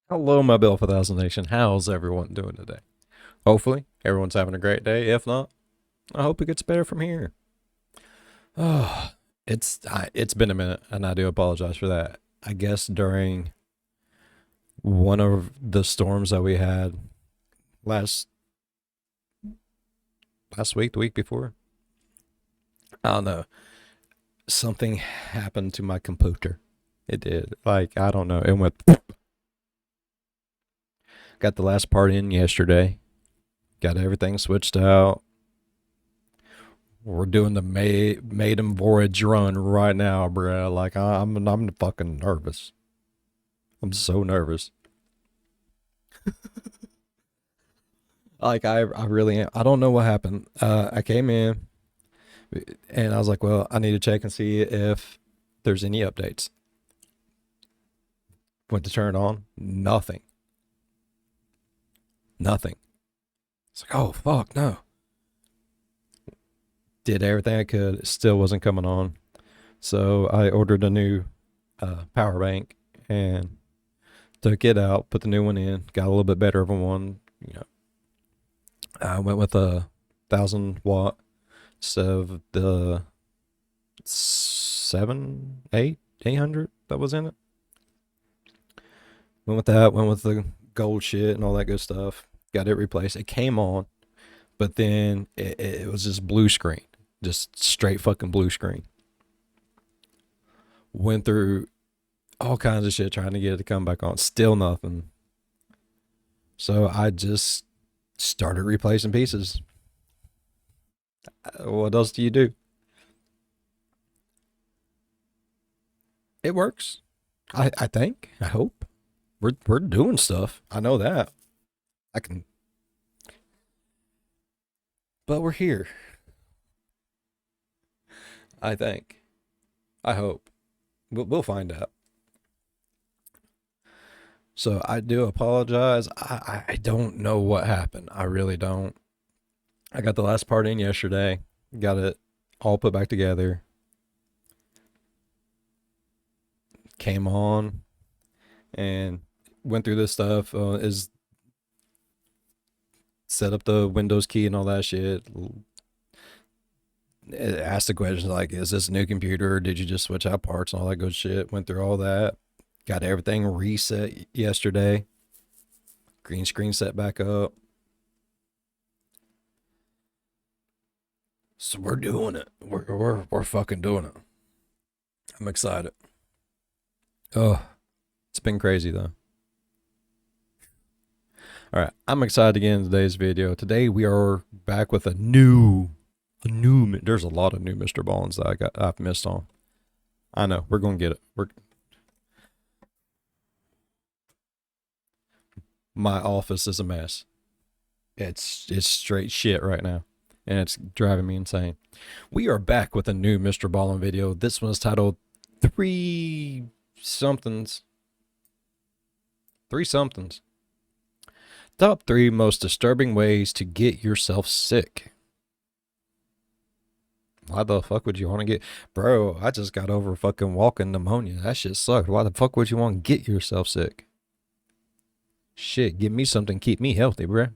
Hello, my Bill for Thousand Nation. How's everyone doing today? Hopefully, everyone's having a great day. If not, I hope it gets better from here. Oh, it's been a minute, and I do apologize for that. I guess during one of the storms that we had last last week, the week before, I don't know, something happened to my computer. It did. Like, I don't know. It went. Got the last part in yesterday. Got everything switched out. We're doing the maiden voyage run right now, bruh. Like I'm fucking nervous. I'm so nervous. Like I really am. I don't know what happened. I came in and I was like, well, I need to check and see if there's any updates. Went to turn it on. Nothing. Nothing. It's like, oh fuck, no. Did everything I could. It still wasn't coming on. So I ordered a new power bank and took it out, put the new one in, got a little bit better of a one. I went with a 1,000 watt instead of the 800 that was in it. Went with that, went with the gold shit and all that good stuff. Got it replaced. It came on, but then it was just blue screen. Just straight fucking blue screen. Went through all kinds of shit trying to get it to come back on. Still nothing. So I just started replacing pieces. What else do you do? It works. I think. I hope. We're doing stuff. I know that. I can. But we're here. I think. I hope. We'll find out. So I do apologize. I don't know what happened. I really don't. I got the last part in yesterday. Got it all put back together. Came on and went through this stuff. Is set up the Windows key and all that shit. Asked the questions like, is this a new computer? Or did you just switch out parts and all that good shit? Went through all that. Got everything reset yesterday. Green screen set back up. So we're doing it. We're fucking doing it. I'm excited. Oh, it's been crazy though. All right, I'm excited to get into today's video. Today we are back with a new. There's a lot of new MrBallens that I've missed on. I know we're gonna get it. My office is a mess. It's straight shit right now, and it's driving me insane. We are back with a new MrBallen video. This one is titled Three Somethings. Top 3 most disturbing ways to get yourself sick. Why the fuck would you want to get... Bro, I just got over fucking walking pneumonia. That shit sucked. Why the fuck would you want to get yourself sick? Shit, give me something, keep me healthy, bro.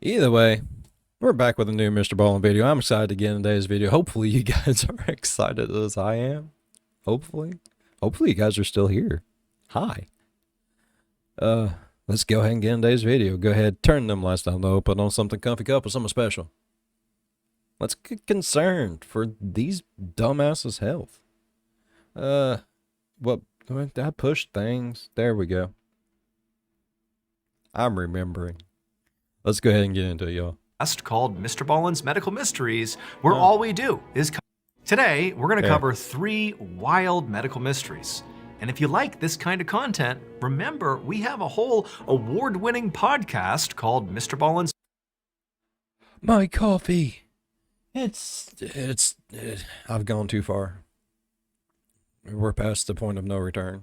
Either way, we're back with a new MrBallen video. I'm excited to get in today's video. Hopefully you guys are excited as I am. Hopefully you guys are still here. Hi. Let's go ahead and get in today's video. Go ahead, turn them lights down low, put on something comfy cup or something special. Let's get concerned for these dumbasses' health. What? I pushed things. There we go. I'm remembering. Let's go ahead and get into it, y'all. Called MrBallen's Medical Mysteries, where all we do is... Today, we're going to cover 3 wild medical mysteries. And if you like this kind of content, remember, we have a whole award-winning podcast called MrBallen's... My coffee. I've gone too far. We're past the point of no return.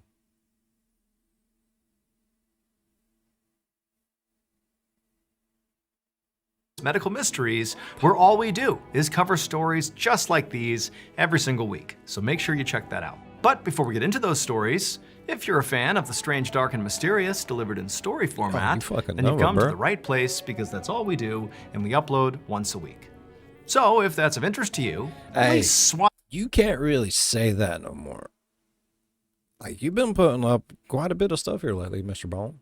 Medical Mysteries, where all we do is cover stories just like these every single week. So make sure you check that out. But before we get into those stories, if you're a fan of the strange, dark, and mysterious delivered in story format, then you've come to the right place, because that's all we do, and we upload once a week. So if that's of interest to you, please swap. You can't really say that no more. Like, you've been putting up quite a bit of stuff here lately, MrBallen.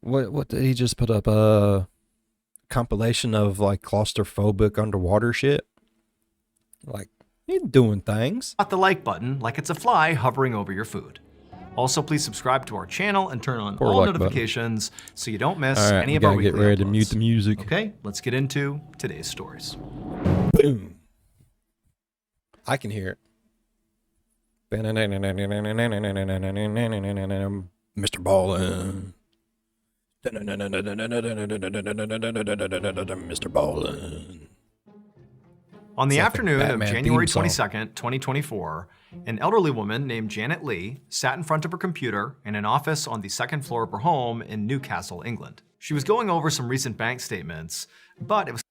What did he just put up? A compilation of like claustrophobic underwater shit. Like, he's doing things. Hit the like button like it's a fly hovering over your food. Also, please subscribe to our channel and turn on all notifications so you don't miss any of our weekly uploads. Get ready to mute the music. Okay, let's get into today's stories. Boom. I can hear it. MrBallen. MrBallen. On the afternoon of January 22nd, 2024, an elderly woman named Janet Lee sat in front of her computer in an office on the second floor of her home in Newcastle, England. She was going over some recent bank statements, but it was...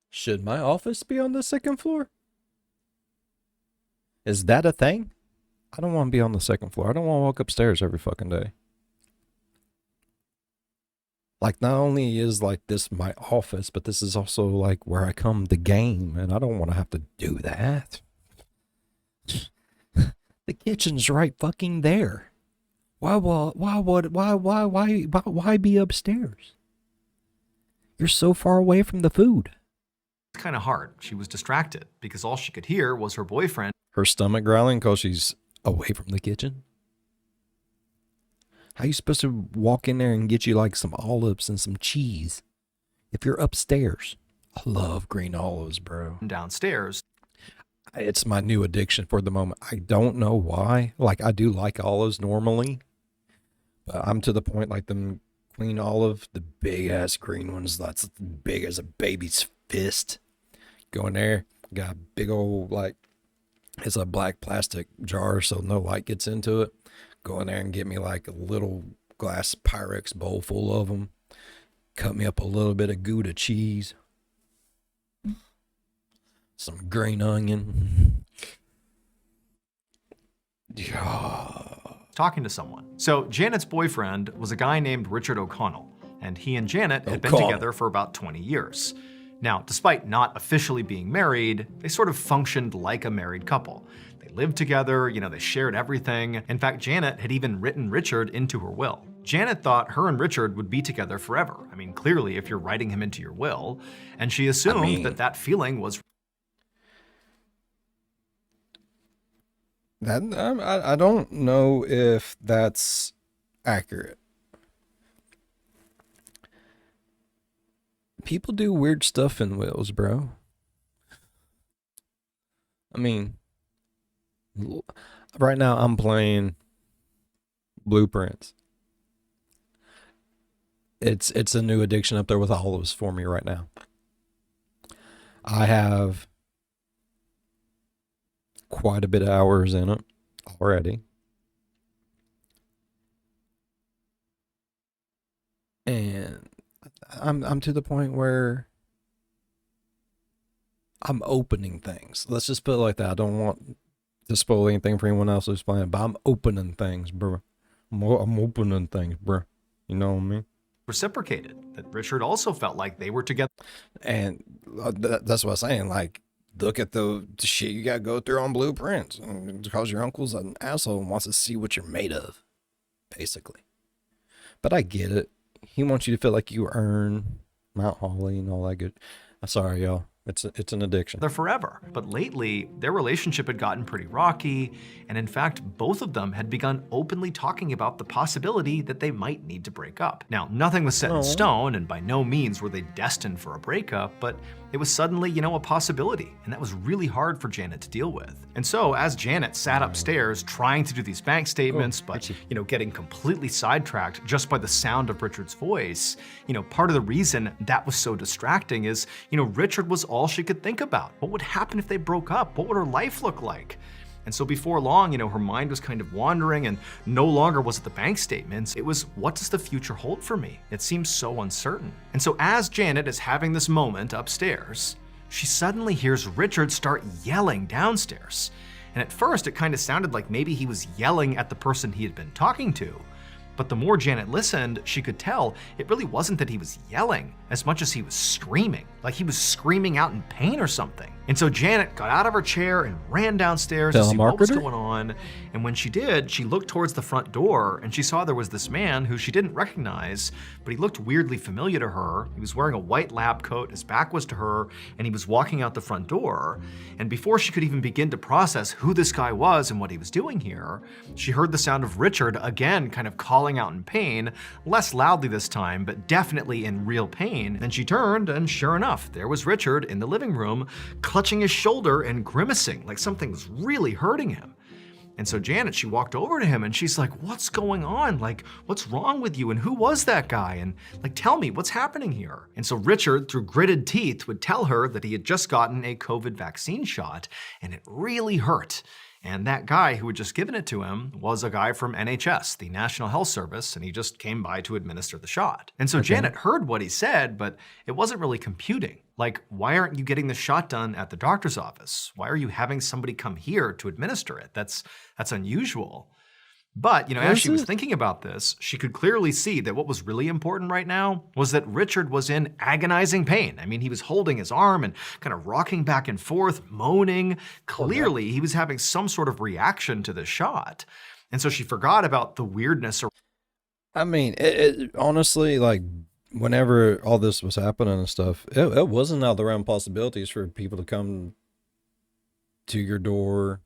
Should my office be on the second floor? Is that a thing? I don't want to be on the second floor. I don't want to walk upstairs every fucking day. Like, not only is like this my office, but this is also like where I come to game, and I don't want to have to do that. The kitchen's right fucking there. Why be upstairs? You're so far away from the food. It's kind of hard. She was distracted because all she could hear was her boyfriend. Her stomach growling because she's away from the kitchen. How you supposed to walk in there and get you like some olives and some cheese if you're upstairs? I love green olives, bro. Downstairs. It's my new addiction for the moment. I don't know why. Like, I do like olives normally, but I'm to the point like them queen olive, the big ass green ones, that's as big as a baby's fist. Go in there, got a big old, like, it's a black plastic jar so no light gets into it. Go in there and get me like a little glass Pyrex bowl full of them. Cut me up a little bit of Gouda cheese. Some green onion. Yeah. Talking to someone. So Janet's boyfriend was a guy named Richard O'Connell, and he and Janet had been together for about 20 years. Now, despite not officially being married, they sort of functioned like a married couple. They lived together, they shared everything. In fact, Janet had even written Richard into her will. Janet thought her and Richard would be together forever. I mean, clearly, if you're writing him into your will, and she assumed that feeling was... I don't know if that's accurate. People do weird stuff in wills, bro. I mean, right now I'm playing Blueprints. It's a new addiction up there with olives for me right now. I have quite a bit of hours in it already. And I'm to the point where I'm opening things. Let's just put it like that. I don't want to spoil anything for anyone else who's playing, but I'm opening things, bro. I'm opening things, bro. You know what I mean? Reciprocated. That Richard also felt like they were together. And that's what I'm saying. Like, look at the shit you got to go through on Blueprints. Because your uncle's an asshole and wants to see what you're made of, basically. But I get it. He wants you to feel like you earn Mount Holly and all that good. I'm sorry, y'all. It's an addiction. They're forever. But lately, their relationship had gotten pretty rocky, and in fact, both of them had begun openly talking about the possibility that they might need to break up. Now, nothing was set in stone, and by no means were they destined for a breakup, but it was suddenly, a possibility, and that was really hard for Janet to deal with. And so, as Janet sat upstairs trying to do these bank statements, but, getting completely sidetracked just by the sound of Richard's voice, part of the reason that was so distracting is, Richard was all she could think about. What would happen if they broke up? What would her life look like? And so before long, her mind was kind of wandering, and no longer was it the bank statements. It was, what does the future hold for me? It seems so uncertain. And so as Janet is having this moment upstairs, she suddenly hears Richard start yelling downstairs. And at first, it kind of sounded like maybe he was yelling at the person he had been talking to. But the more Janet listened, she could tell it really wasn't that he was yelling as much as he was screaming, like he was screaming out in pain or something. And so Janet got out of her chair and ran downstairs to see what was going on. And when she did, she looked towards the front door and she saw there was this man who she didn't recognize, but he looked weirdly familiar to her. He was wearing a white lab coat, his back was to her, and he was walking out the front door. And before she could even begin to process who this guy was and what he was doing here, she heard the sound of Richard again kind of calling out in pain, less loudly this time, but definitely in real pain. Then she turned, and sure enough, there was Richard in the living room, clutching his shoulder and grimacing like something was really hurting him. And so Janet, she walked over to him and she's like, what's going on? Like, what's wrong with you? And who was that guy? And like, tell me, what's happening here? And so Richard, through gritted teeth, would tell her that he had just gotten a COVID vaccine shot and it really hurt. And that guy who had just given it to him was a guy from NHS, the National Health Service, and he just came by to administer the shot. And so Janet heard what he said, but it wasn't really computing. Like, why aren't you getting the shot done at the doctor's office? Why are you having somebody come here to administer it? That's unusual. But, as she was thinking about this, she could clearly see that what was really important right now was that Richard was in agonizing pain. I mean, he was holding his arm and kind of rocking back and forth, moaning. Clearly, he was having some sort of reaction to the shot. And so she forgot about the weirdness. I mean, it honestly, like, whenever all this was happening and stuff, it wasn't out of the realm of possibilities for people to come to your door,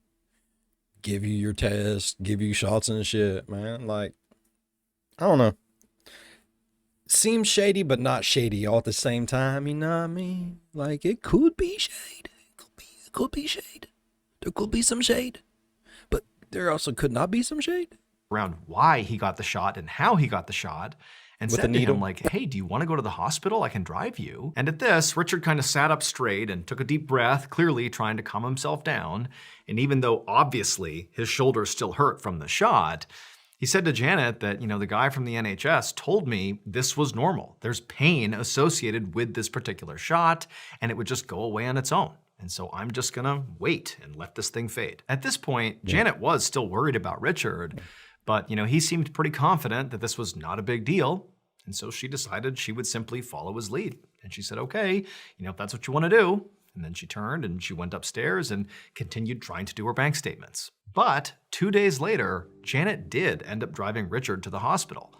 give you your test, give you shots and shit, man. Like, I don't know. Seems shady, but not shady all at the same time, you know what I mean? Like, it could be shade. It could be shade. There could be some shade. But there also could not be some shade. Around why he got the shot and how he got the shot. And with said to him, like, hey, do you want to go to the hospital? I can drive you. And at this, Richard kind of sat up straight and took a deep breath, clearly trying to calm himself down. And even though obviously his shoulder still hurt from the shot, he said to Janet that, the guy from the NHS told me this was normal. There's pain associated with this particular shot, and it would just go away on its own. And so I'm just gonna wait and let this thing fade. At this point, Janet was still worried about Richard, but he seemed pretty confident that this was not a big deal. And so she decided she would simply follow his lead. And she said, okay, if that's what you want to do. And then she turned and she went upstairs and continued trying to do her bank statements. But 2 days later, Janet did end up driving Richard to the hospital.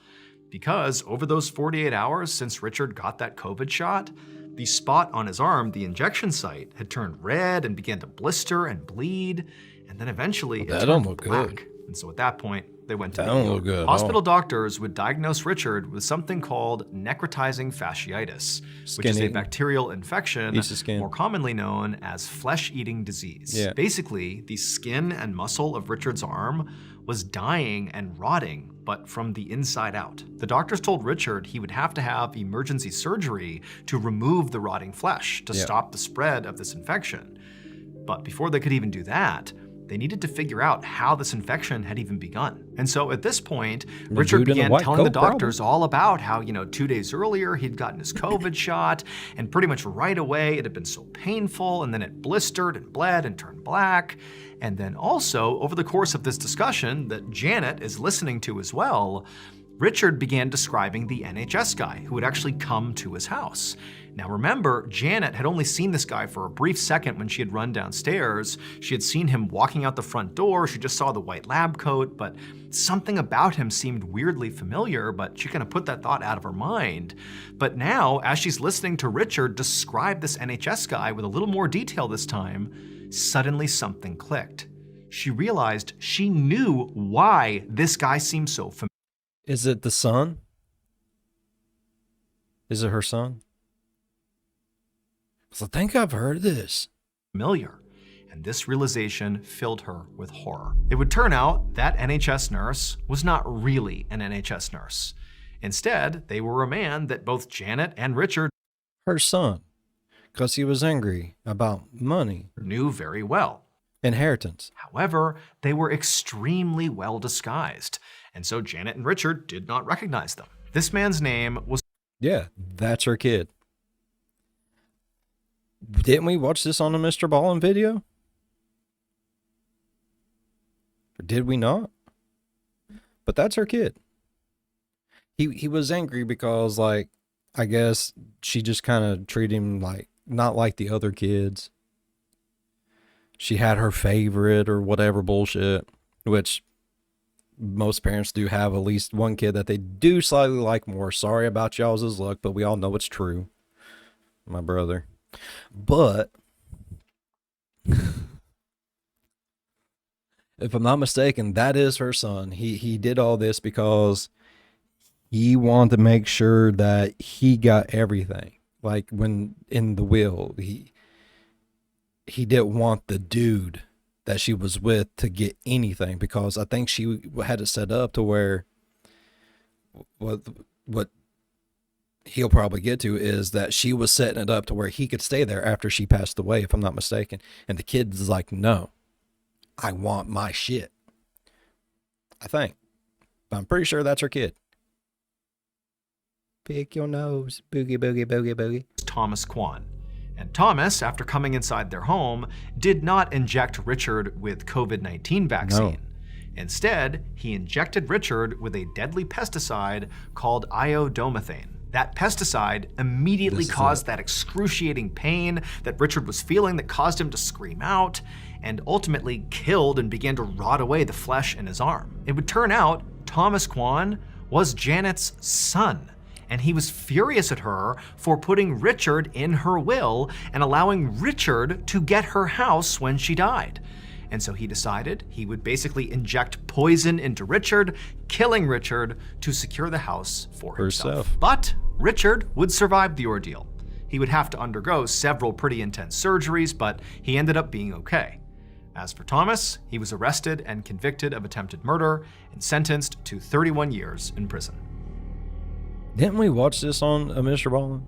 Because over those 48 hours since Richard got that COVID shot, the spot on his arm, the injection site, had turned red and began to blister and bleed. And then eventually it turned black. And so at that point, they went to the hospital. Doctors would diagnose Richard with something called necrotizing fasciitis, which is a bacterial infection more commonly known as flesh-eating disease. Basically, the skin and muscle of Richard's arm was dying and rotting, but from the inside out. The doctors told Richard he would have to have emergency surgery to remove the rotting flesh to stop the spread of this infection. But before they could even do that, they needed to figure out how this infection had even begun. And so at this point, Richard began telling the doctors all about how, 2 days earlier he'd gotten his COVID shot, and pretty much right away it had been so painful, and then it blistered and bled and turned black. And then also, over the course of this discussion that Janet is listening to as well, Richard began describing the NHS guy who had actually come to his house. Now remember, Janet had only seen this guy for a brief second when she had run downstairs. She had seen him walking out the front door. She just saw the white lab coat, but something about him seemed weirdly familiar, but she kind of put that thought out of her mind. But now, as she's listening to Richard describe this NHS guy with a little more detail this time, suddenly something clicked. She realized she knew why this guy seemed so familiar. Is it the son? Is it her son? I think I've heard this. Familiar. And this realization filled her with horror. It would turn out that NHS nurse was not really an NHS nurse. Instead, they were a man that both Janet and Richard, her son, because he was angry about money, knew very well. Inheritance. However, they were extremely well disguised, and so Janet and Richard did not recognize them. This man's name was... Yeah, that's her kid. Didn't we watch this on the MrBallen video? Or did we not? But that's her kid. He was angry because, like, I guess she just kind of treated him like, not like the other kids. She had her favorite or whatever bullshit, which most parents do have at least one kid that they do slightly like more. Sorry about y'all's luck, but we all know it's true. My brother. But if I'm not mistaken, that is her son. He did all this because he wanted to make sure that he got everything. Like when in the will, he didn't want the dude that she was with to get anything, because I think she had it set up to where what he'll probably get to is that she was setting it up to where he could stay there after she passed away, if I'm not mistaken. And the kid's like, no, I want my shit. I think. But I'm pretty sure that's her kid. Pick your nose, boogie, boogie, boogie, boogie. Thomas Kwan. And Thomas, after coming inside their home, did not inject Richard with COVID-19 vaccine. No. Instead, he injected Richard with a deadly pesticide called iodomethane. That pesticide immediately caused that excruciating pain that Richard was feeling that caused him to scream out, and ultimately killed and began to rot away the flesh in his arm. It would turn out Thomas Kwan was Janet's son, and he was furious at her for putting Richard in her will and allowing Richard to get her house when she died. And so he decided he would basically inject poison into Richard, killing Richard to secure the house for himself. But Richard would survive the ordeal. He would have to undergo several pretty intense surgeries, but he ended up being okay. As for Thomas, he was arrested and convicted of attempted murder and sentenced to 31 years in prison. Didn't we watch this on a MrBallen?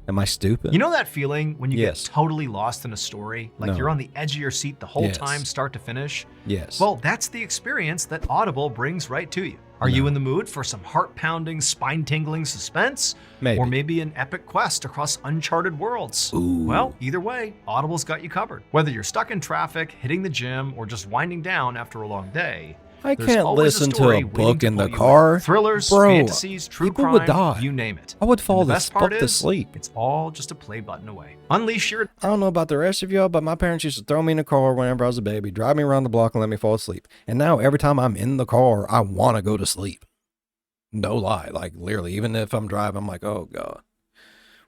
Am I stupid? You know that feeling when you get totally lost in a story? Like you're on the edge of your seat the whole time, start to finish? Yes. Well, that's the experience that Audible brings right to you. Are you in the mood for some heart-pounding, spine-tingling suspense? Maybe. Or maybe an epic quest across uncharted worlds? Ooh. Well, either way, Audible's got you covered. Whether you're stuck in traffic, hitting the gym, or just winding down after a long day, I can't listen to a book in the car. Thrillers, Bro, fantasies, true people crime, would die. you name it. I would fall And the best fuck part to is, sleep. it's all just a play button away. Unleash your... I don't know about the rest of y'all, but my parents used to throw me in the car whenever I was a baby, drive me around the block and let me fall asleep. And now every time I'm in the car, I want to go to sleep. No lie. Like literally, even if I'm driving, I'm like, oh God,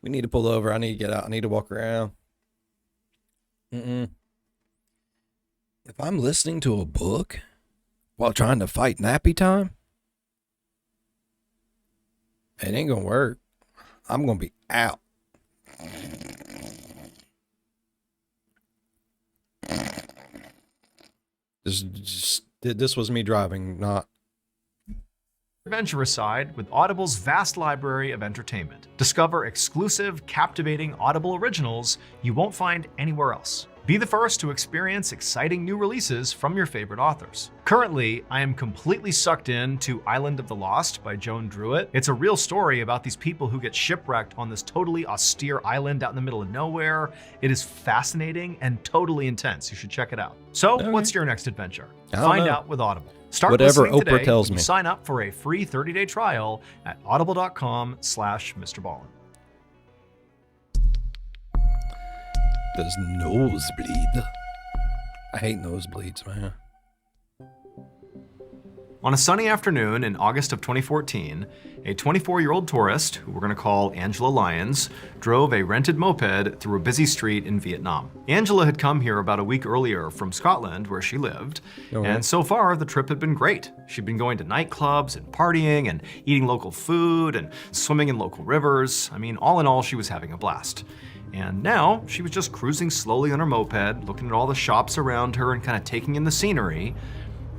we need to pull over. I need to get out. I need to walk around. If I'm listening to a book while trying to fight nappy time, it ain't gonna work. I'm gonna be out. This was me driving, not... adventurous side with Audible's vast library of entertainment. Discover exclusive, captivating Audible originals you won't find anywhere else. Be the first to experience exciting new releases from your favorite authors. Currently, I am completely sucked in to Island of the Lost by Joan Druitt. It's a real story about these people who get shipwrecked on this totally austere island out in the middle of nowhere. It is fascinating and totally intense. You should check it out. So, what's your next adventure? Find out with Audible. Start whatever listening Oprah today tells when you me. sign up for a free 30-day trial at audible.com/MrBallen. Does nosebleed. I hate nosebleeds, man. On a sunny afternoon in August of 2014, a 24-year-old tourist, who we're going to call Angela Lyons, drove a rented moped through a busy street in Vietnam. Angela had come here about a week earlier from Scotland, where she lived, and so far the trip had been great. She'd been going to nightclubs and partying and eating local food and swimming in local rivers. I mean, all in all, she was having a blast. And now she was just cruising slowly on her moped, looking at all the shops around her and kind of taking in the scenery.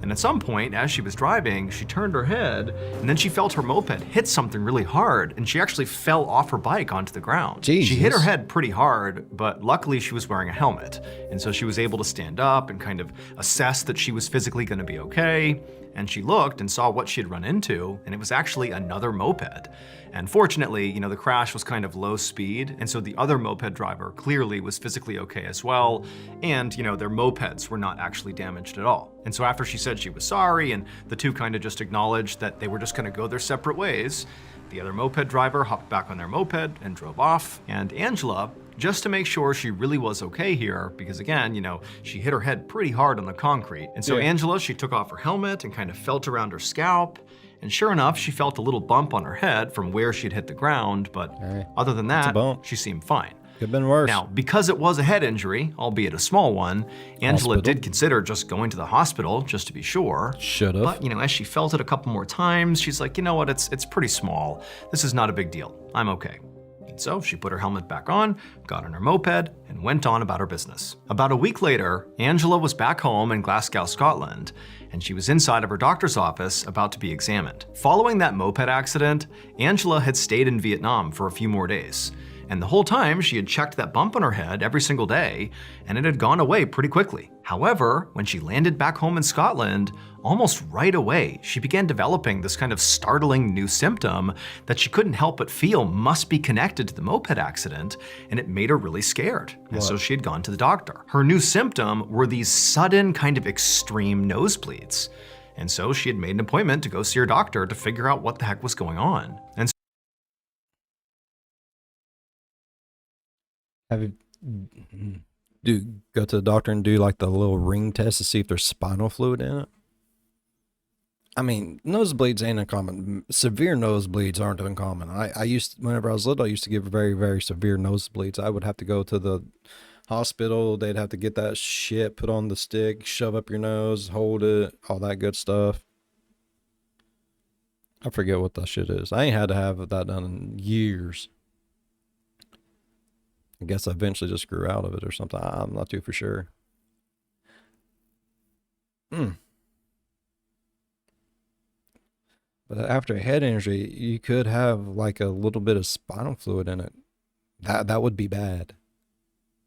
And at some point, as she was driving, she turned her head and then she felt her moped hit something really hard and she actually fell off her bike onto the ground. Jesus. She hit her head pretty hard, but luckily she was wearing a helmet. And so she was able to stand up and kind of assess that she was physically going to be okay. and she looked and saw what she had run into, and it was actually another moped. And fortunately, the crash was kind of low speed, and so the other moped driver clearly was physically okay as well, and their mopeds were not actually damaged at all. And so after she said she was sorry, and the two kind of just acknowledged that they were just gonna go their separate ways, the other moped driver hopped back on their moped and drove off, and Angela, just to make sure she really was okay here, because again, she hit her head pretty hard on the concrete. And so Angela, she took off her helmet and kind of felt around her scalp, and sure enough, she felt a little bump on her head from where she'd hit the ground, but other than that, she seemed fine. Could have been worse. Now, because it was a head injury, albeit a small one, Angela did consider just going to the hospital just to be sure. Should have. But, as she felt it a couple more times, she's like, you know what, it's pretty small. This is not a big deal. I'm okay. And so she put her helmet back on, got on her moped, and went on about her business. About a week later, Angela was back home in Glasgow, Scotland, and she was inside of her doctor's office about to be examined. Following that moped accident, Angela had stayed in Vietnam for a few more days. And the whole time, she had checked that bump on her head every single day, and it had gone away pretty quickly. However, when she landed back home in Scotland, almost right away, she began developing this kind of startling new symptom that she couldn't help but feel must be connected to the moped accident, and it made her really scared. And so she had gone to the doctor. Her new symptom were these sudden kind of extreme nosebleeds. And so she had made an appointment to go see her doctor to figure out what the heck was going on. And go to the doctor and do like the little ring test to see if there's spinal fluid in it? I mean, nosebleeds ain't uncommon. Severe nosebleeds aren't uncommon. Whenever I was little, I used to get very, very severe nosebleeds. I would have to go to the hospital. They'd have to get that shit put on the stick, shove up your nose, hold it, all that good stuff. I forget what that shit is. I ain't had to have that done in years. I guess I eventually just grew out of it or something. I'm not too for sure. But after a head injury, you could have like a little bit of spinal fluid in it. That would be bad.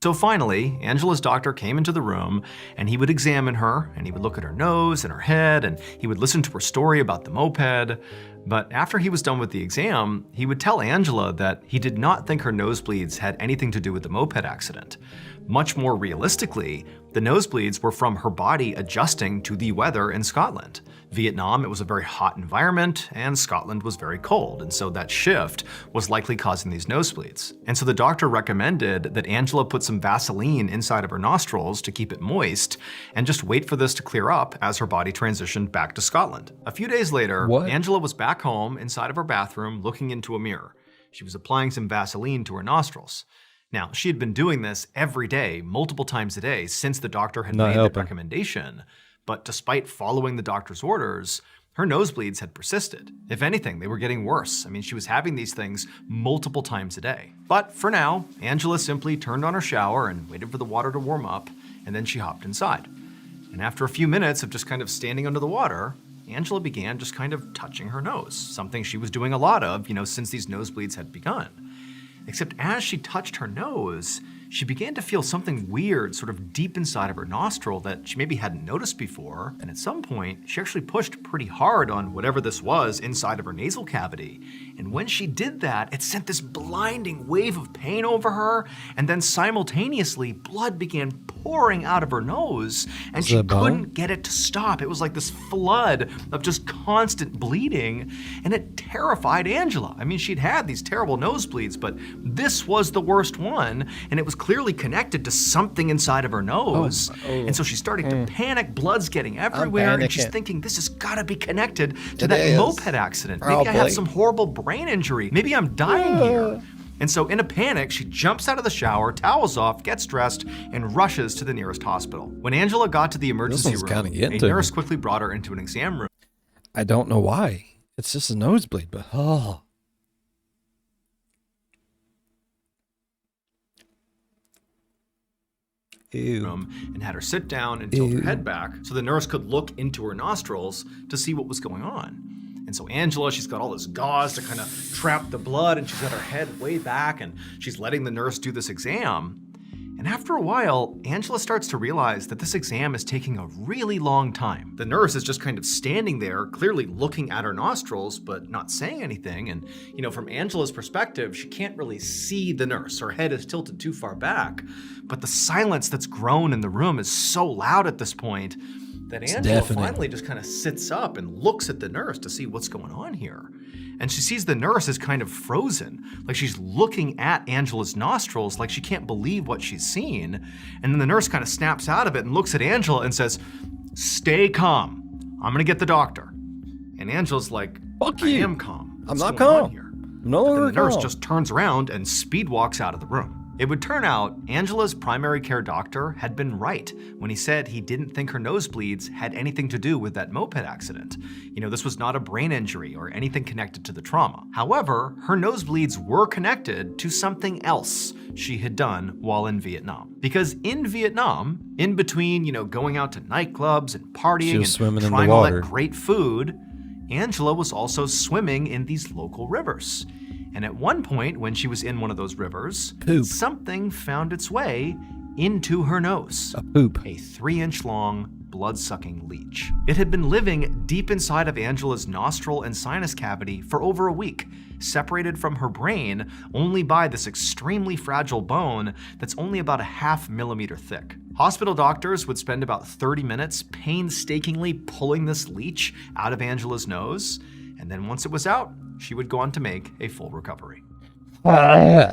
so finally, Angela's doctor came into the room, and he would examine her, and he would look at her nose and her head, and he would listen to her story about the moped. But after he was done with the exam, he would tell Angela that he did not think her nosebleeds had anything to do with the moped accident. Much more realistically, the nosebleeds were from her body adjusting to the weather in Scotland. Vietnam, it was a very hot environment, and Scotland was very cold, and so that shift was likely causing these nosebleeds. And so the doctor recommended that Angela put some Vaseline inside of her nostrils to keep it moist, and just wait for this to clear up as her body transitioned back to Scotland. A few days later, Angela was back home inside of her bathroom looking into a mirror. She was applying some Vaseline to her nostrils. Now, she had been doing this every day, multiple times a day, since the doctor had made that recommendation. But despite following the doctor's orders, her nosebleeds had persisted. If anything, they were getting worse. I mean, she was having these things multiple times a day. But for now, Angela simply turned on her shower and waited for the water to warm up, and then she hopped inside. And after a few minutes of just kind of standing under the water, Angela began just kind of touching her nose, something she was doing a lot of, since these nosebleeds had begun. Except as she touched her nose, she began to feel something weird sort of deep inside of her nostril that she maybe hadn't noticed before, and at some point, she actually pushed pretty hard on whatever this was inside of her nasal cavity. And when she did that, it sent this blinding wave of pain over her, and then simultaneously, blood began pouring out of her nose, and she couldn't get it to stop. It was like this flood of just constant bleeding, and it terrified Angela. I mean, she'd had these terrible nosebleeds, but this was the worst one, and it was clearly connected to something inside of her nose. And so she's starting to panic, blood's getting everywhere, and she's thinking, this has gotta be connected to that moped accident. Maybe I have some horrible brain injury. Maybe I'm dying here. And so in a panic, she jumps out of the shower, towels off, gets dressed, and rushes to the nearest hospital. When Angela got to the emergency room, a nurse quickly brought her into an exam room. I don't know why. It's just a nosebleed, but and had her sit down and tilt her head back so the nurse could look into her nostrils to see what was going on. And so Angela, she's got all this gauze to kind of trap the blood, and she's got her head way back, and she's letting the nurse do this exam. And And after a while, Angela starts to realize that this exam is taking a really long time. The nurse is just kind of standing there, clearly looking at her nostrils, but not saying anything. And, from Angela's perspective, she can't really see the nurse. Her head is tilted too far back. But the silence that's grown in the room is so loud at this point that Angela finally just kind of sits up and looks at the nurse to see what's going on here. And she sees the nurse is kind of frozen, like she's looking at Angela's nostrils like she can't believe what she's seen. And then the nurse kind of snaps out of it and looks at Angela and says, "Stay calm. I'm gonna get the doctor." And Angela's like, "Fuck I you. am calm. I'm What's not going on calm. here?" No, But then the nurse just turns around and speed walks out of the room. It would turn out Angela's primary care doctor had been right when he said he didn't think her nosebleeds had anything to do with that moped accident. This was not a brain injury or anything connected to the trauma. However, her nosebleeds were connected to something else she had done while in Vietnam. Because in Vietnam, in between, going out to nightclubs and partying and trying all that great food, Angela was also swimming in these local rivers. And at one point, when she was in one of those rivers, something found its way into her nose. A poop. A 3-inch long, blood-sucking leech. It had been living deep inside of Angela's nostril and sinus cavity for over a week, separated from her brain only by this extremely fragile bone that's only about a 0.5 millimeter thick. Hospital doctors would spend about 30 minutes painstakingly pulling this leech out of Angela's nose, and then once it was out, she would go on to make a full recovery. That's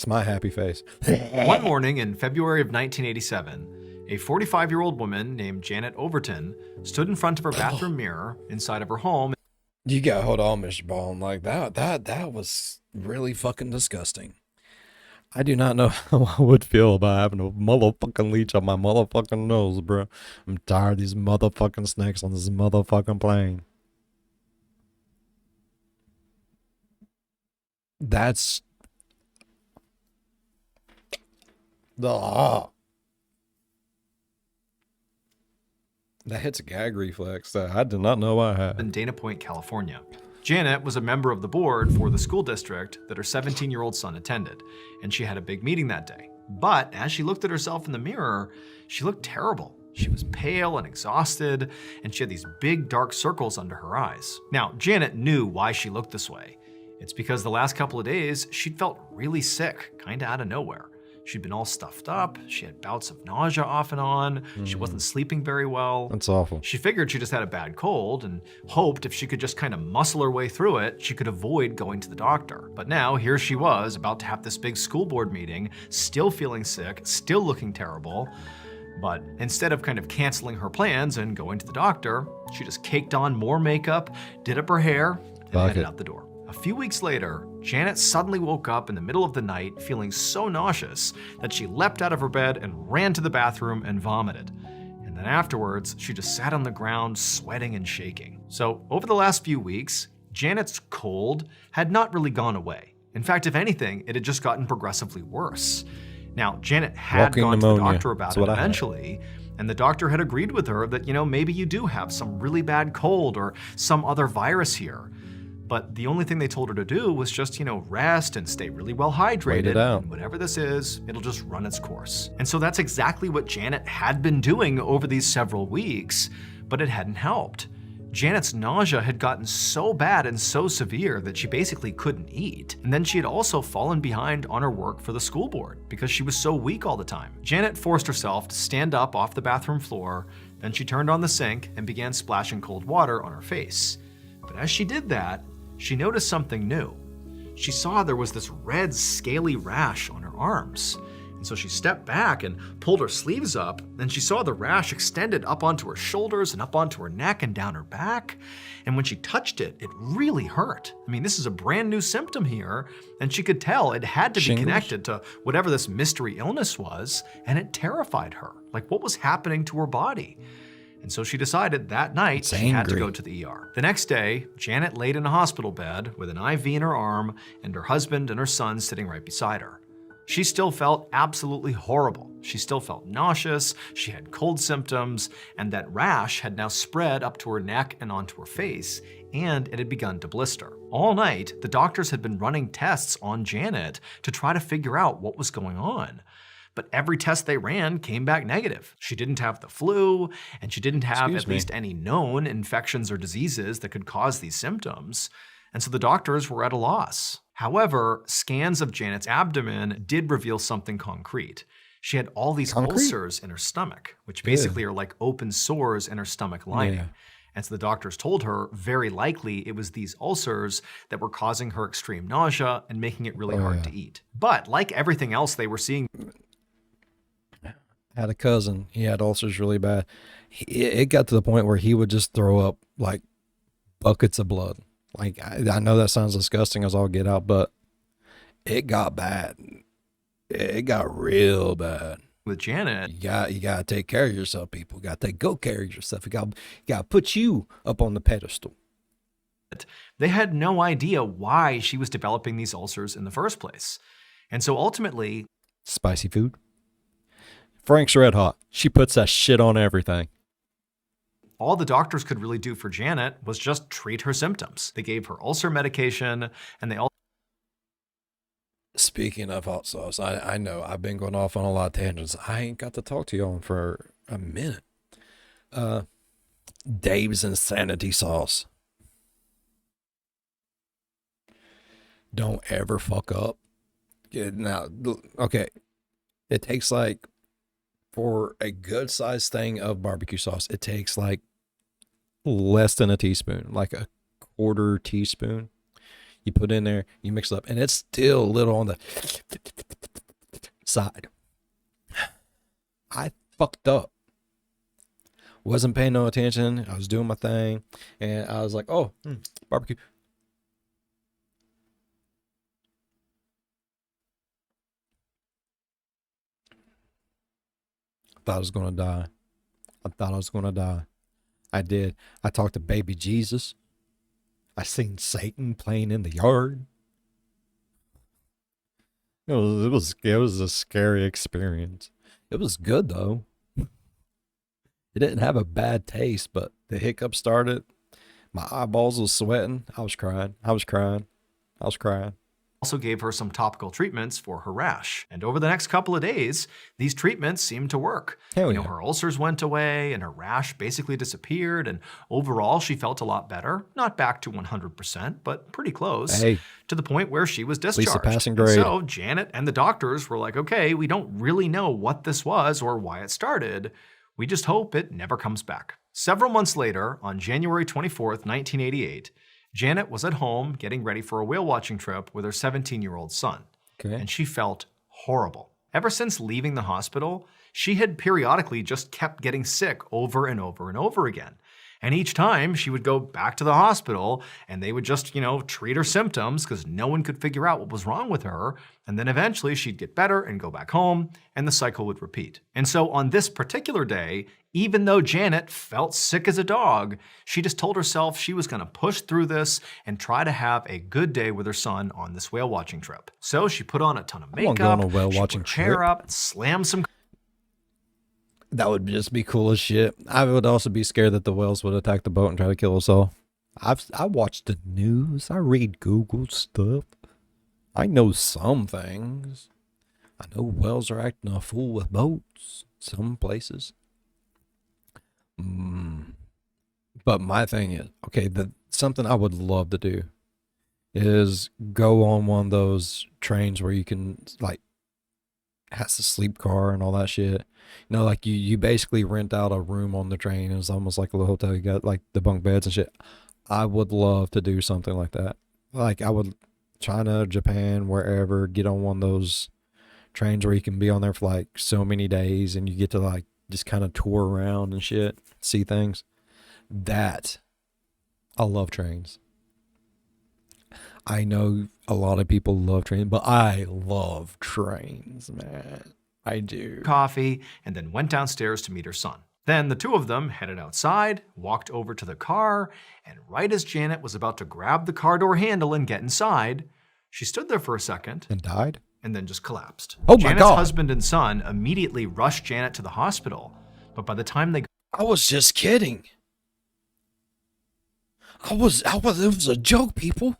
my happy face. One morning in February of 1987, a 45-year-old woman named Janet Overton stood in front of her bathroom mirror inside of her home. You gotta hold on, MrBallen. Like that was really fucking disgusting. I do not know how I would feel about having a motherfucking leech on my motherfucking nose, bro. I'm tired of these motherfucking snakes on this motherfucking plane. That's... That hits a gag reflex that I did not know I had. In Dana Point, California. Janet was a member of the board for the school district that her 17-year-old son attended, and she had a big meeting that day. But as she looked at herself in the mirror, she looked terrible. She was pale and exhausted, and she had these big dark circles under her eyes. Now, Janet knew why she looked this way. It's because the last couple of days, she'd felt really sick, kinda out of nowhere. She'd been all stuffed up. She had bouts of nausea off and on. She wasn't sleeping very well. That's awful. She figured she just had a bad cold and hoped if she could just kind of muscle her way through it, she could avoid going to the doctor. But now here she was about to have this big school board meeting, still feeling sick, still looking terrible. But instead of kind of canceling her plans and going to the doctor, she just caked on more makeup, did up her hair, and headed out the door. A few weeks later, Janet suddenly woke up in the middle of the night feeling so nauseous that she leapt out of her bed and ran to the bathroom and vomited. And then afterwards, she just sat on the ground sweating and shaking. So over the last few weeks, Janet's cold had not really gone away. In fact, if anything, it had just gotten progressively worse. Now, Janet had gone to the doctor about it eventually, and the doctor had agreed with her that, maybe you do have some really bad cold or some other virus here. But the only thing they told her to do was just, rest and stay really well hydrated. Wait it out. And whatever this is, it'll just run its course. And so that's exactly what Janet had been doing over these several weeks, but it hadn't helped. Janet's nausea had gotten so bad and so severe that she basically couldn't eat. And then she had also fallen behind on her work for the school board because she was so weak all the time. Janet forced herself to stand up off the bathroom floor, then she turned on the sink and began splashing cold water on her face. But as she did that, she noticed something new. She saw there was this red, scaly rash on her arms. And so she stepped back and pulled her sleeves up, and she saw the rash extended up onto her shoulders and up onto her neck and down her back. And when she touched it, it really hurt. I mean, this is a brand new symptom here, and she could tell it had to be connected to whatever this mystery illness was, and it terrified her. Like, what was happening to her body? And so she decided that night she had to go to the ER. The next day, Janet laid in a hospital bed with an IV in her arm and her husband and her son sitting right beside her. she still felt absolutely horrible. She still felt nauseous, she had cold symptoms, and that rash had now spread up to her neck and onto her face, and it had begun to blister. All night, the doctors had been running tests on Janet to try to figure out what was going on. But every test they ran came back negative. She didn't have the flu, and she didn't have at least any known infections or diseases that could cause these symptoms. And so the doctors were at a loss. However, scans of Janet's abdomen did reveal something concrete. She had all these ulcers in her stomach, which basically are like open sores in her stomach lining. Yeah. And so the doctors told her very likely it was these ulcers that were causing her extreme nausea and making it really hard to eat. But like everything else they were seeing, I had a cousin, he had ulcers really bad. It got to the point where he would just throw up like buckets of blood. Like, I know that sounds disgusting as all get out, but it got bad. It got real bad. With Janet, you gotta take care of yourself, people. You gotta take good care of yourself. You gotta put you up on the pedestal. They had no idea why she was developing these ulcers in the first place. And so ultimately, spicy food. Frank's Red Hot. She puts that shit on everything. All the doctors could really do for Janet was just treat her symptoms. They gave her ulcer medication, and they also... Speaking of hot sauce, I know I've been going off on a lot of tangents. I ain't got to talk to y'all for a minute. Dave's Insanity Sauce. Don't ever fuck up. Now, okay. It takes like, for a good sized thing of barbecue sauce, it takes like less than a teaspoon, like a quarter teaspoon. You put in there, you mix it up, and it's still a little on the side. I fucked up. Wasn't paying no attention. I was doing my thing, and I was like, oh, barbecue. Thought I was going to die. I thought I was going to die. I did. I talked to baby Jesus. I seen Satan playing in the yard. It was a scary experience. It was good though. It didn't have a bad taste, but the hiccup started. My eyeballs was sweating. I was crying. also gave her some topical treatments for her rash. And over the next couple of days, these treatments seemed to work. Her ulcers went away and her rash basically disappeared. And overall, she felt a lot better. Not back to 100%, but pretty close. To the point where she was discharged. At least a passing grade. So Janet and the doctors were like, okay, we don't really know what this was or why it started. We just hope it never comes back. Several months later, on January 24th, 1988, Janet was at home getting ready for a whale watching trip with her 17-year-old son. And she felt horrible. Ever since leaving the hospital, she had periodically just kept getting sick over and over and over again. And each time she would go back to the hospital and they would just, treat her symptoms because no one could figure out what was wrong with her. And then eventually she'd get better and go back home and the cycle would repeat. And so on this particular day, even though Janet felt sick as a dog, she just told herself she was going to push through this and try to have a good day with her son on this whale watching trip. So she put on a ton of makeup, on a whale watching put her hair up, slammed some... That would just be cool as shit. I would also be scared that the whales would attack the boat and try to kill us all. I watch the news. I read Google stuff. I know some things. I know whales are acting a fool with boats some places. But my thing is, something I would love to do is go on one of those trains where you can, has a sleep car and all that shit. You basically rent out a room on the train. It's almost like a little hotel. You got the bunk beds and shit. I would love to do something like that. I would, China, Japan, wherever, get on one of those trains where you can be on there for so many days and you get to just kind of tour around and shit, see things. I love trains. I know a lot of people love trains, but I love trains, man. I do. Coffee, and then went downstairs to meet her son. Then the two of them headed outside, walked over to the car, and right as Janet was about to grab the car door handle and get inside, she stood there for a second. And died? and then just collapsed. Oh my Janet's God. husband and son immediately rushed Janet to the hospital, but by the time they I was just kidding. It was a joke, people.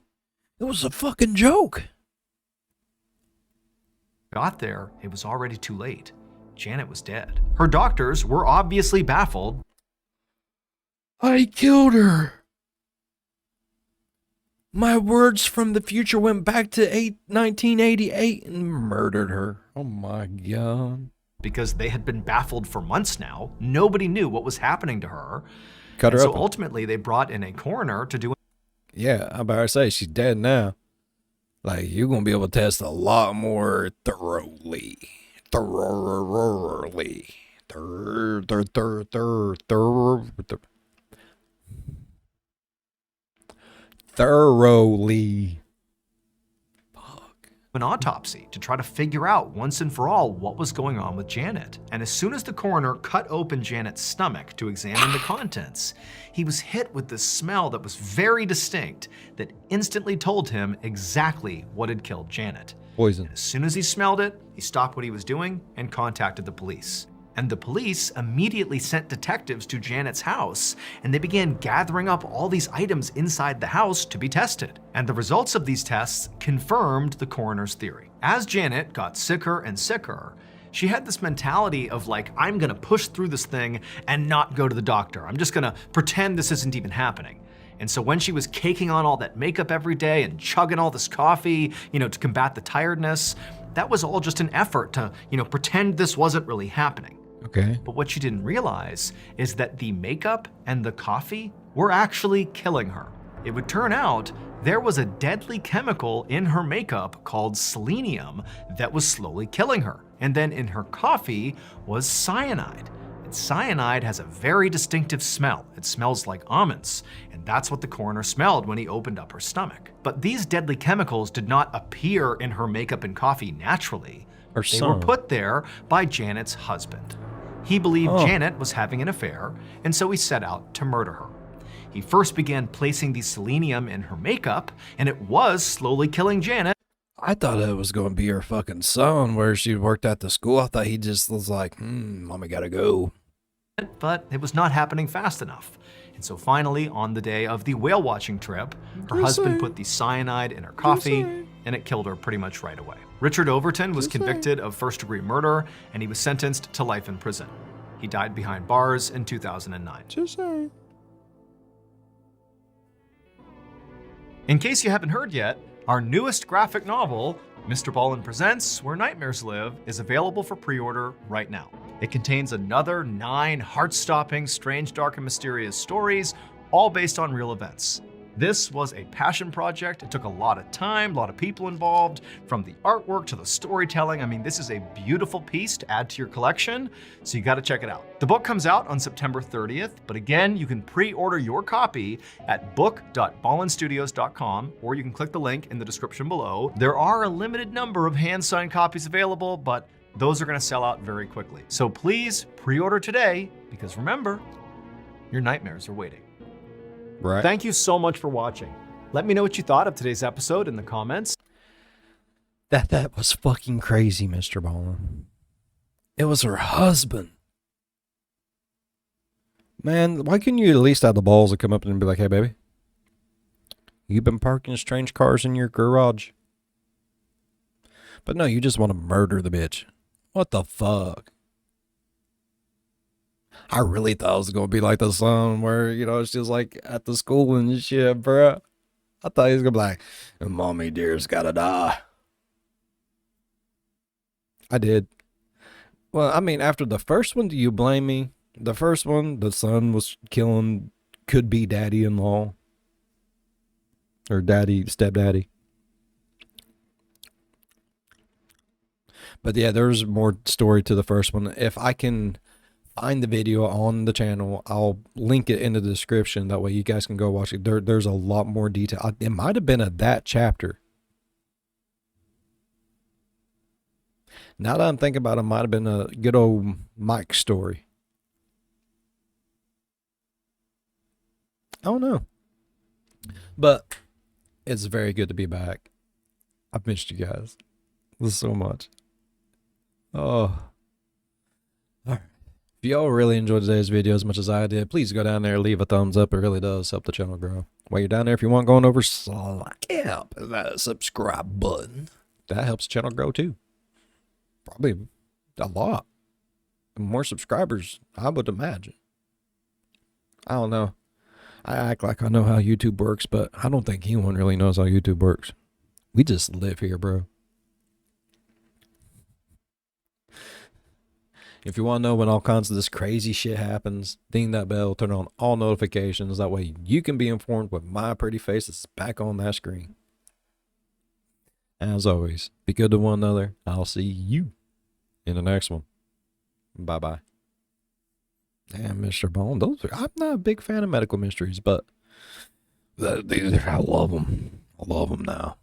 It was a fucking joke. got there, it was already too late. Janet was dead. Her doctors were obviously baffled. I killed her. My words from the future went back to 1988 and murdered her. Oh my God. Because they had been baffled for months now. Nobody knew what was happening to her. Cut her So open. ultimately, they brought in a coroner to do. Yeah, I'm about to say she's dead now. Like, you're going to be able to test a lot more thoroughly. Thoroughly. An autopsy to try to figure out once and for all what was going on with Janet. And as soon as the coroner cut open Janet's stomach to examine the contents, he was hit with this smell that was very distinct that instantly told him exactly what had killed Janet. Poison. As soon as he smelled it, he stopped what he was doing and contacted the police. And the police immediately sent detectives to Janet's house, and they began gathering up all these items inside the house to be tested. And the results of these tests confirmed the coroner's theory. As Janet got sicker and sicker, she had this mentality of like, I'm gonna push through this thing and not go to the doctor. I'm just gonna pretend this isn't even happening. And so when she was caking on all that makeup every day and chugging all this coffee, to combat the tiredness, that was all just an effort to, pretend this wasn't really happening. Okay. But what she didn't realize is that the makeup and the coffee were actually killing her. It would turn out there was a deadly chemical in her makeup called selenium that was slowly killing her. And then in her coffee was cyanide. And cyanide has a very distinctive smell. It smells like almonds. And that's what the coroner smelled when he opened up her stomach. But these deadly chemicals did not appear in her makeup and coffee naturally. They were put there by Janet's husband. He believed Janet was having an affair, and so he set out to murder her. He first began placing the selenium in her makeup, and it was slowly killing Janet. I thought it was going to be her fucking son where she worked at the school. I thought he just was like, mommy gotta go. But it was not happening fast enough. And so finally, on the day of the whale watching trip, her husband put the cyanide in her coffee, and it killed her pretty much right away. Richard Overton was convicted of first-degree murder, and he was sentenced to life in prison. He died behind bars in 2009. Just saying. In case you haven't heard yet, our newest graphic novel, MrBallen Presents Where Nightmares Live, is available for pre-order right now. It contains another 9 heart-stopping, strange, dark, and mysterious stories, all based on real events. This was a passion project. It took a lot of time, a lot of people involved, from the artwork to the storytelling. I mean, this is a beautiful piece to add to your collection, so you gotta check it out. The book comes out on September 30th, but again, you can pre-order your copy at book.ballenstudios.com, or you can click the link in the description below. There are a limited number of hand-signed copies available, but those are gonna sell out very quickly. So please pre-order today, because remember, your nightmares are waiting. Right. Thank you so much for watching. Let me know what you thought of today's episode in the comments. That was fucking crazy, MrBallen. It was her husband. Man, why couldn't you at least have the balls to come up and be like, hey, baby, you've been parking strange cars in your garage. But no, you just want to murder the bitch. What the fuck? I really thought it was going to be like the son where, it's just like at the school and shit, bro. I thought he was going to be like, mommy dear's got to die. I did. Well, I mean, after the first one, do you blame me? The first one, the son was killing could-be daddy-in-law. Or daddy, stepdaddy. But yeah, there's more story to the first one. If I can find the video on the channel, I'll link it in the description. That way you guys can go watch it. There's a lot more detail. It might have been that chapter. Now that I'm thinking about it, might have been a good old Mike story. I don't know. But it's very good to be back. I've missed you guys. so much. Oh. All right. If y'all really enjoyed today's video as much as I did, please go down there, leave a thumbs up. It really does help the channel grow. While you're down there, if you want, going over, slap that subscribe button. That helps the channel grow too. Probably a lot. More subscribers, I would imagine. I don't know. I act like I know how YouTube works, but I don't think anyone really knows how YouTube works. We just live here, bro. If you want to know when all kinds of this crazy shit happens, ding that bell, turn on all notifications. That way you can be informed when my pretty face is back on that screen. As always, be good to one another. I'll see you in the next one. Bye-bye. Damn, MrBallen. I'm not a big fan of medical mysteries, but I love them. I love them now.